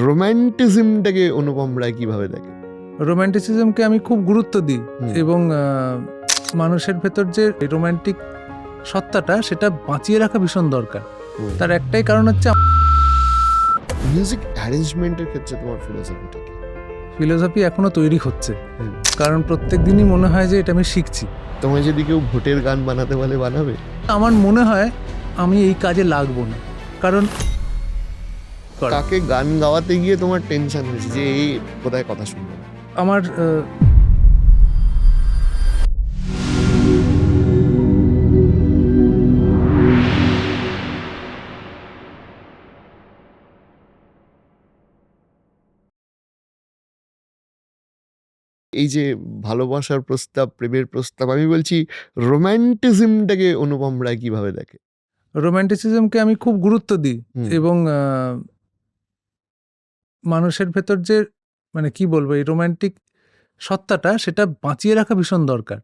রোম্যান্টিজমটাকে অনুপম রায় কিভাবে দেখে? রোম্যান্টিসিজমকে আমি খুব গুরুত্ব দিই এবং মানুষের ভেতর যে রোম্যান্টিক সত্তাটা সেটা বাঁচিয়ে রাখা ভীষণ দরকার। তার একটাই কারণ হচ্ছে মিউজিক অ্যারেঞ্জমেন্টের ক্ষেত্রে তোমার ফিলোসফিটা কি? ফিলোসফি এখনো তৈরি হচ্ছে, কারণ প্রত্যেক দিনই মনে হয় যে এটা আমি শিখছি। তোমায় যদি কেউ ভোটের গান বানাতে বলে বানাবে? আমার মনে হয় আমি এই কাজে লাগবো না, কারণ কাকে গান গাওয়াতে গিয়ে তোমার টেনশন হয়েছে যে এই কোথায় কথা শুনবে না? আমার এই যে ভালোবাসার প্রস্তাব, প্রেমের প্রস্তাব, আমি বলছি রোম্যান্টিজমটাকে অনুপম রায় কিভাবে দেখে? রোম্যান্টিসিজমকে আমি খুব গুরুত্ব দিই এবং মানুষের ভেতর যে কি বলবো এই রোম্যান্টিক সত্তাটা সেটা বাঁচিয়ে রাখা ভীষণ দরকার।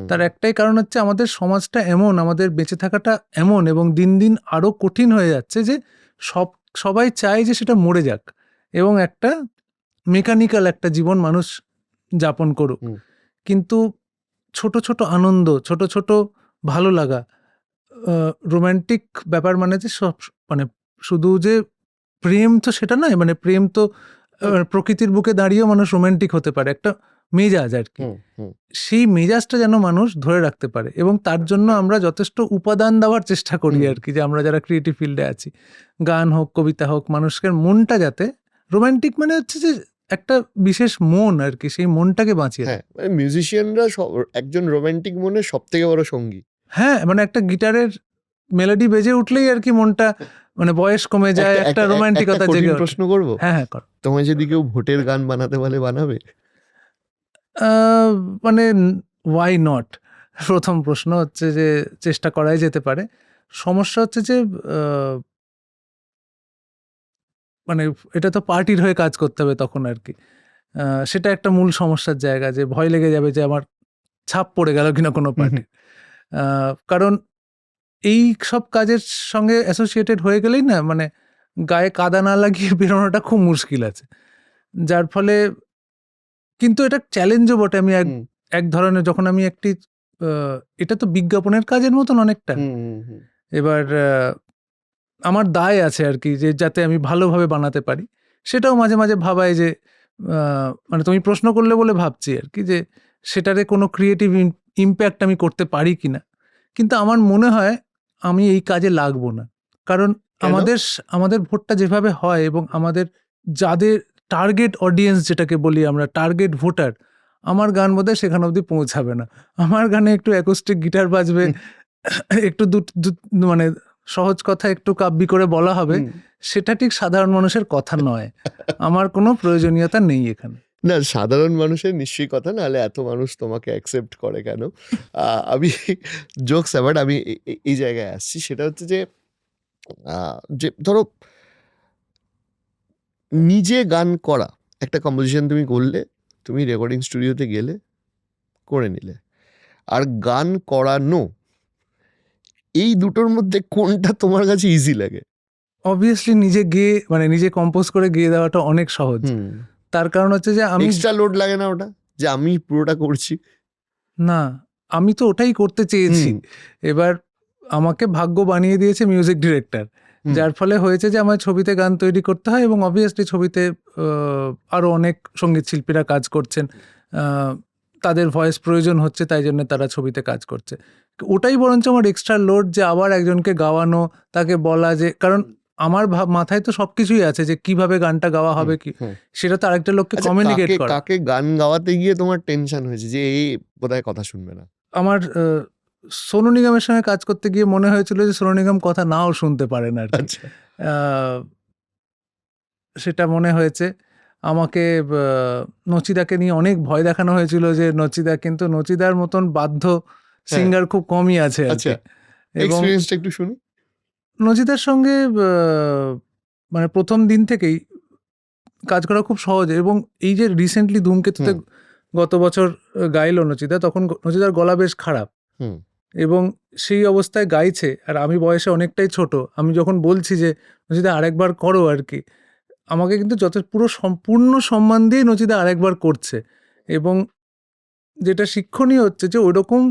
তার একটাই কারণ হচ্ছে আমাদের সমাজটা এমন, আমাদের বেঁচে থাকাটা এমন এবং দিন দিন আরো কঠিন হয়ে যাচ্ছে যে সবাই চায় যে সেটা মরে যাক এবং একটা মেকানিক্যাল একটা জীবন মানুষ যাপন করুক। কিন্তু ছোট ছোট আনন্দ, ছোট ছোট ভালো লাগা, রোম্যান্টিক ব্যাপার মানে যে সব শুধু যে প্রেম তো সেটা নয়, প্রেম তো প্রকৃতির বুকে দাঁড়িয়েও মানুষ রোম্যান্টিক হতে পারে, একটা মেজাজ আর কি। সেই মেজাজটা যেন মানুষ ধরে রাখতে পারে এবং তার জন্য আমরা যথেষ্ট উপাদান দেওয়ার চেষ্টা করি আর কি, যে আমরা যারা ক্রিয়েটিভ ফিল্ডে আছি, গান হোক, কবিতা হোক, মানুষের মনটা যাতে রোম্যান্টিক হচ্ছে যে একটা বিশেষ মন আর কি, সেই মনটাকে বাঁচিয়ে। হ্যাঁ, মিউজিশিয়ানরা একজন রোম্যান্টিক মনের সব থেকে বড় সঙ্গী। হ্যাঁ, একটা গিটারের মেলোডি বেজে উঠলেই আর কি মনটা বয়স কমে যায়, একটা রোম্যান্টিকতা জেগে ওঠে। প্রশ্ন করবো? হ্যাঁ, কর। তোমায় যদি কেউ ভোটের গান বানাতে বলে বানাবে? Why not? প্রথম প্রশ্ন হচ্ছে যে চেষ্টা করাই যেতে পারে। সমস্যা হচ্ছে যে এটা তো পার্টির হয়ে কাজ করতে হবে তখন আর কি। সেটা একটা মূল সমস্যার জায়গা, যে ভয় লেগে যাবে যে আমার ছাপ পড়ে গেল কিনা কোনো পার্টি। কারণ এই সব কাজের সঙ্গে অ্যাসোসিয়েটেড হয়ে গেলেই না গায়ে কাদা না লাগিয়ে বেরোনোটা খুব মুশকিল আছে, যার ফলে কিন্তু এটা চ্যালেঞ্জও বটে। আমি এক ধরনের, যখন আমি একটি এটা তো বিজ্ঞাপনের কাজের মতন অনেকটা, এবার আমার দায় আছে আর কি, যে যাতে আমি ভালোভাবে বানাতে পারি। সেটাও মাঝে মাঝে ভাবায় যে তুমি প্রশ্ন করলে বলে ভাবছি আর কি, যে সেটারে কোনো ক্রিয়েটিভ ইম্প্যাক্ট আমি করতে পারি কিনা। কিন্তু আমার মনে হয় আমি এই কাজে লাগবো না, কারণ আমাদের ভোটটা যেভাবে হয় এবং আমাদের যাদের টার্গেট অডিয়েন্স, যেটাকে বলি আমরা টার্গেট ভোটার, আমার গান বোধহয় সেখানে অবধি পৌঁছাবে না। আমার গানে একটু অ্যাকোস্টিক গিটার বাজবে, একটু সহজ কথা একটু কাব্যি করে বলা হবে, সেটা ঠিক সাধারণ মানুষের কথা নয়। আমার কোনো প্রয়োজনীয়তা নেই এখানে। না, সাধারণ মানুষের নিশ্চয়ই কথা, নাহলে এত মানুষ তোমাকে অ্যাকসেপ্ট করে কেন? আমি জোকস অ্যাবাউট, আমি এই জায়গায় আসছি। সেটা হচ্ছে যে ধরো নিজে গান করা, একটা কম্পোজিশন তুমি করলে, তুমি রেকর্ডিং স্টুডিওতে গেলে, করে নিলে, আর গান করানো, এই দুটোর মধ্যে কোনটা তোমার কাছে ইজি লাগে? অবভিয়াসলি নিজে গেয়ে নিজে কম্পোজ করে গেয়ে দেওয়াটা অনেক সহজ। তার কারণ হচ্ছে যে আমি এক্সট্রা লোড লাগে না ওটা, যে আমি পুরোটা করছি? না, আমি তো ওটাই করতে চেয়েছি। এবার আমাকে ভাগ্য বানিয়ে দিয়েছে মিউজিক ডিরেক্টর, যার ফলে হয়েছে যে আমার ছবিতে গান তৈরি করতে হয় এবং অবভিয়াসলি ছবিতে আরো অনেক সঙ্গীত শিল্পীরা কাজ করছেন, তাদের ভয়েস প্রয়োজন হচ্ছে, তাই জন্য তারা ছবিতে কাজ করছে। ওটাই বরঞ্চ আমার এক্সট্রা লোড, যে আবার একজনকে গাওয়ানো, তাকে বলা যে, কারণ আমার মাথায় তো সবকিছুই আছে যে কিভাবে গানটা গাওয়া হবে, কি সেটা তো আরেকটা লোককে কমিউনিকেট করা। কাকে গান গাওয়াতে গিয়ে তোমার টেনশন হয়েছে যে এই বোধহয় কথা শুনবে না? আমার সোনু নিগমের সঙ্গে কাজ করতে গিয়ে মনে হয়েছিল যে সোনু নিগম কথা নাও শুনতে পারেন আর কি। সেটা মনে হয়েছে। আমাকে নচিদাকে নিয়ে অনেক ভয় দেখানো হয়েছিল, যে নচিদা, কিন্তু নচিদার মতন বাধ্য সিঙ্গার খুব কমই আছে আর কি। এবং একটু শুনি। নচিদার সঙ্গে প্রথম দিন থেকেই কাজ করা খুব সহজ, এবং এই যে রিসেন্টলি ধূমকেতুতে গত বছর গাইলো নচিদা, তখন নচিদার গলা বেশ খারাপ এবং সেই অবস্থায় গাইছে, আর আমি বয়সে অনেকটাই ছোট। আমি যখন বলছি যে নচিদা আরেকবার করো আর কি, আমাকে কিন্তু পুরো সম্পূর্ণ সম্মান দিয়ে নচিদা আরেকবার করছে। এবং যেটা শিক্ষণীয় হচ্ছে যে ওইরকম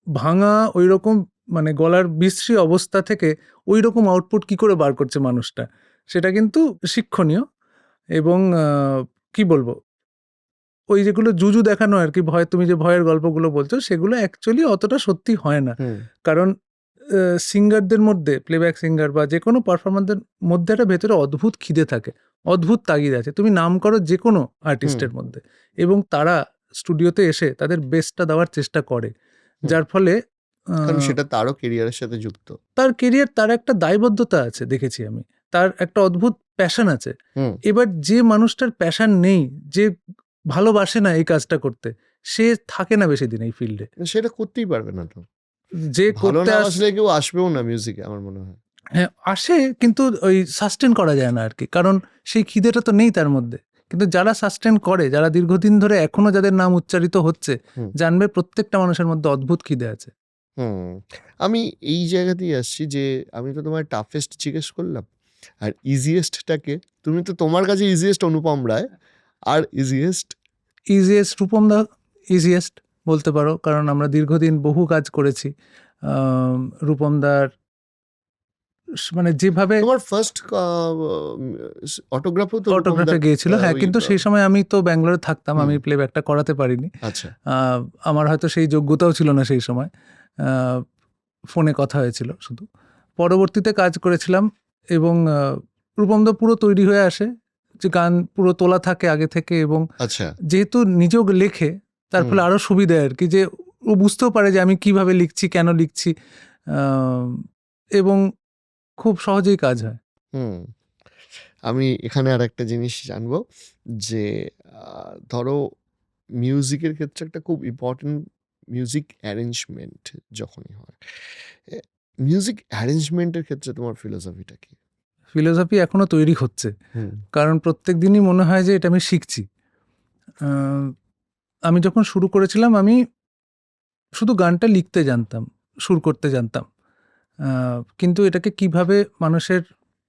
ভাঙা, ওইরকম মানে গলার বিশ্রী অবস্থা থেকে ওইরকম আউটপুট কি করে বার করছে মানুষটা, সেটা কিন্তু শিক্ষণীয়। এবং কি বলবো, ওই যেগুলো জুজু দেখানো আর কি, ভয়, তুমি যে ভয়ের গল্পগুলো বলছো সেগুলো অ্যাকচুয়ালি অতটা সত্যি হয় না। কারণ সিঙ্গারদের মধ্যে, প্লেব্যাক সিঙ্গার বা যে কোনো পারফরমারদের মধ্যে একটা ভেতরে অদ্ভুত খিদে থাকে, অদ্ভুত তাগিদ আছে। তুমি নাম করো যে কোনো আর্টিস্টের মধ্যে, এবং তারা স্টুডিওতে এসে তাদের বেস্টটা দেওয়ার চেষ্টা করে, যার ফলে কারণ সেটা তারও কেরিয়ারের সাথে যুক্ত। তার কেরিয়ার, তার একটা দায়বদ্ধতা আছে, দেখেছি আমি, তার একটা অদ্ভুত প্যাশন আছে। এবার যে মানুষটার প্যাশন নেই, যে ভালোবাসে না এই কাজটা করতে, সে থাকে না বেশি দিন এই ফিল্ডে। সেটা করতেই পারবে না তো, যে ভালো করতে না আসলে কেউ আসবেও না মিউজিকে, আমার মনে হয়। হ্যাঁ, আসে, কিন্তু ওই সাস্টেন করা যায় না আর কি, কারণ সেই খিদেটা তো নেই তার মধ্যে। কিন্তু যারা সাস্টেন করে, যারা দীর্ঘদিন ধরে এখনো যাদের নাম উচ্চারিত হচ্ছে, জানবে প্রত্যেকটা মানুষের মধ্যে অদ্ভুত খিদে আছে। আমি এই জায়গাতেই আসছি যে আমি তো তোমার টাফেস্ট জিজ্ঞেস করলাম, আর ইজিয়েস্টটাকে, তুমি তো, তোমার কাছে ইজিয়েস্ট অনুপম রায়, আর ইজিয়েস্ট রূপম দা ইজিয়েস্ট বলতে পারো, কারণ আমরা দীর্ঘদিন বহু কাজ করেছি। রূপম দার মানে যেভাবে তোমার ফার্স্ট অটোগ্রাফও তো অটোগ্রাফে গিয়েছিল, হ্যাঁ, কিন্তু সেই সময় আমি তো ব্যাঙ্গালোরে থাকতাম, আমি প্লেব্যাকটা করাতে পারিনি। আচ্ছা, আমার হয়তো সেই যোগ্যতাও ছিল না সেই সময়, ফোনে কথা হয়েছিল শুধু। পরবর্তীতে কাজ করেছিলাম, এবং রূপমদা পুরো তৈরি হয়ে আসে, যে গান পুরো তোলা থাকে আগে থেকে, এবং আচ্ছা, যেহেতু নিজেও লেখে, তার ফলে আরো সুবিধা আর কি, যে ও বুঝতেও পারে যে আমি কিভাবে লিখছি, কেন লিখছি, এবং খুব সহজেই কাজ হয়। আমি এখানে আর একটা জিনিস জানবো, যে ধরো মিউজিকের ক্ষেত্রে একটা খুব ইম্পর্টেন্ট মিউজিক অ্যারেঞ্জমেন্ট যখনই হয়, মিউজিক অ্যারেঞ্জমেন্টের ক্ষেত্রে তোমার ফিলোসফিটা কি? ফিলোসফি এখনো তৈরি হচ্ছে, কারণ প্রত্যেক দিনই মনে হয় যে এটা আমি শিখছি। আমি যখন শুরু করেছিলাম, আমি শুধু গানটা লিখতে জানতাম, সুর করতে জানতাম, কিন্তু এটাকে কিভাবে মানুষের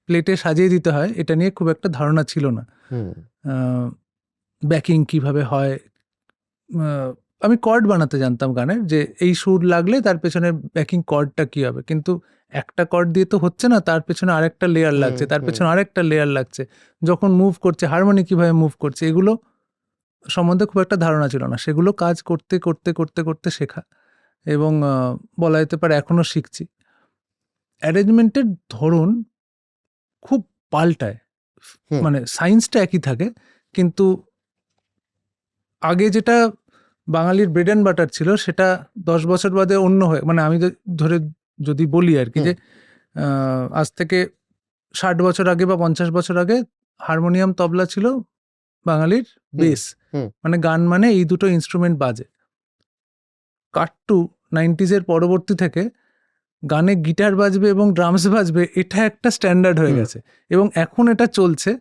প্লেটে সাজিয়ে দিতে হয় এটা নিয়ে খুব একটা ধারণা ছিল না। ব্যাকিং কিভাবে হয়, আমি কর্ড বানাতে জানতাম গানের, যে এই সুর লাগলে তার পেছনে ব্যাকিং কর্ডটা কি হবে, কিন্তু একটা কর্ড দিয়ে তো হচ্ছে না, তার পেছনে আরেকটা লেয়ার লাগছে, তার পেছনে আরেকটা লেয়ার লাগছে, যখন মুভ করছে হারমোনি কিভাবে মুভ করছে, এগুলো সম্বন্ধে খুব একটা ধারণা ছিল না। সেগুলো কাজ করতে করতে করতে করতে শেখা, এবং বলা যেতে পারে এখনো শিখছি। অ্যারেঞ্জমেন্টের ধরন খুব পাল্টায়, মানে সায়েন্সটা একই থাকে, কিন্তু আগে যেটা বাঙালির ব্রেড অ্যান্ড বাটার ছিল, সেটা 10 বছর বাদে অন্য হয়ে, মানে আমি ধরে যদি বলি আর কি, যে আজ থেকে 60 বছর আগে বা 50 বছর আগে হারমোনিয়াম, তবলা ছিল বাঙালির বেস, মানে গান মানে এই দুটো ইনস্ট্রুমেন্ট বাজে। কাট টু 90s পরবর্তী থেকে গানে গিটার বাজবে এবং ড্রামস বাজবে, এটা একটা স্ট্যান্ডার্ড হয়ে গেছে, এবং এখন এটা চলছে।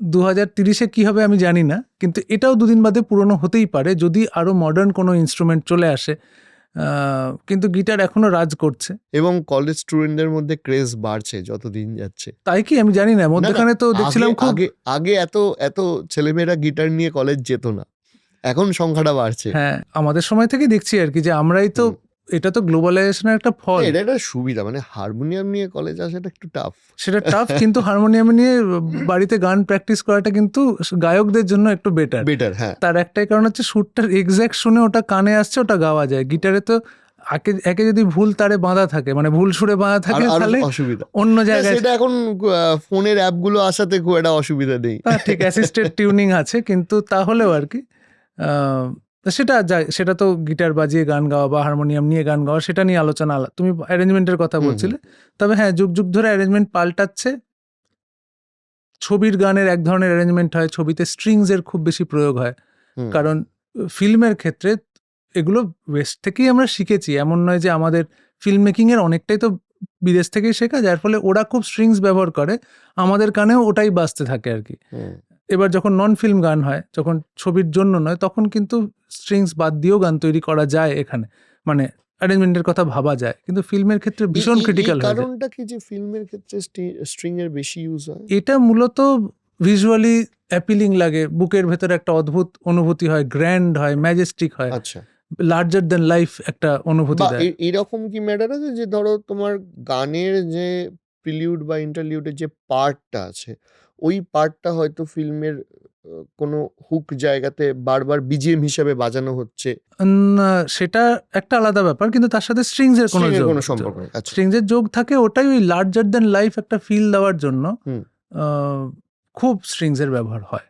2030 কি হবে আমি জানি না, কিন্তু এটাও দুদিন বাদে পুরনো হতেই পারে যদি আরো মডার্ন কোনো ইনস্ট্রুমেন্ট চলে আসে, কিন্তু গিটার এখনো রাজ করছে, এবং কলেজ স্টুডেন্টদের মধ্যে ক্রেজ বাড়ছে যত দিন যাচ্ছে। তাই কি আমি জানি না, মধ্যখানে তো দেখছিলাম খুব, আগে এত ছেলেমেয়েরা গিটার নিয়ে কলেজ যেত না, এখন সংখ্যাটা বাড়ছে। হ্যাঁ, আমাদের সময় থেকে দেখছি আর কি, যে আমরাই তো, এটা তো গ্লোবালাইজেশনের একটা ফল। এটা একটা সুবিধা, মানে হারমোনিয়াম নিয়ে কলেজ আসাটা একটু টাফ, সেটা টাফ, কিন্তু হারমোনিয়াম নিয়ে বাড়িতে গান প্র্যাকটিস করাটা কিন্তু গায়কদের জন্য একটু বেটার। হ্যাঁ, তার একটাই কারণ হচ্ছে সুরটার এক্স্যাক্ট শুনে ওটা কানে আসছে, ওটা গাওয়া যায়। গিটারে তো একে যদি ভুল তারে বাঁধা থাকে, মানে ভুল সুরে বাঁধা থাকে, তাহলে অসুবিধা অন্য জায়গায়। সেটা এখন ফোনের অ্যাপগুলো আসাতে খুব একটা অসুবিধা নেই, ঠিক অ্যাসিস্টেড টিউনিং আছে, কিন্তু তাহলেও আর কি সেটা তো গিটার বাজিয়ে গান গাওয়া বা হারমোনিয়াম নিয়ে গান গাওয়া, সেটা নিয়ে আলোচনা আলাদা। তুমি অ্যারেঞ্জমেন্টের কথা বলছিলে, তবে হ্যাঁ, যুগ যুগ ধরে অ্যারেঞ্জমেন্ট পাল্টাচ্ছে। ছবির গানের এক ধরনের অ্যারেঞ্জমেন্ট হয়, ছবিতে স্ট্রিংস এর খুব বেশি প্রয়োগ হয়, কারণ ফিল্মের ক্ষেত্রে এগুলো ওয়েস্ট থেকেই আমরা শিখেছি, এমন নয় যে আমাদের ফিল্ম মেকিং এর অনেকটাই তো বিদেশ থেকেই শেখা, যার ফলে ওরা খুব স্ট্রিংস ব্যবহার করে, আমাদের কানেও ওটাই বাজতে থাকে আর কি। এবার যখন নন ফিল্ম গান হয়, যখন ছবির জন্য নয়, তখন কিন্তু স্ট্রিংস বাদ দিয়েও গান তৈরি করা যায় এখানে, মানে অ্যারেঞ্জমেন্টের কথা ভাবা যায়, কিন্তু ফিল্মের ক্ষেত্রে ভীষণ ক্রিটিক্যাল হয়। কারণটা কি যে ফিল্মের ক্ষেত্রে স্ট্রিং এর বেশি ইউজ হয়? এটা মূলত ভিজুয়ালি অ্যাপিলিং লাগে, বুকের ভেতরে একটা অদ্ভুত অনুভূতি হয়, গ্র্যান্ড হয়, ম্যাজেস্টিক হয়, আচ্ছা, লার্জার দেন লাইফ একটা অনুভূতি বা দেয়। এরকম কি ম্যাটার আছে যে ধরো তোমার গানের যে প্রিলিউড বা ইন্টারলিউডের যে পার্টটা আছে, ওই পার্টটা হয়তো ফিল্মের কোনো হুক জায়গাতে বারবার বিজিএম হিসাবে বাজানো হচ্ছে, সেটা একটা আলাদা ব্যাপার, কিন্তু তার সাথে স্ট্রিংস এর কোনো string এর যোগ, কোনো সম্পর্ক নেই। আচ্ছা, স্ট্রিংস এর যোগ থাকে, ওটাই ওই লার্জার দেন লাইফ একটা ফিল দেওয়ার জন্য হুম। খুব স্ট্রিংস এর ব্যবহার হয়।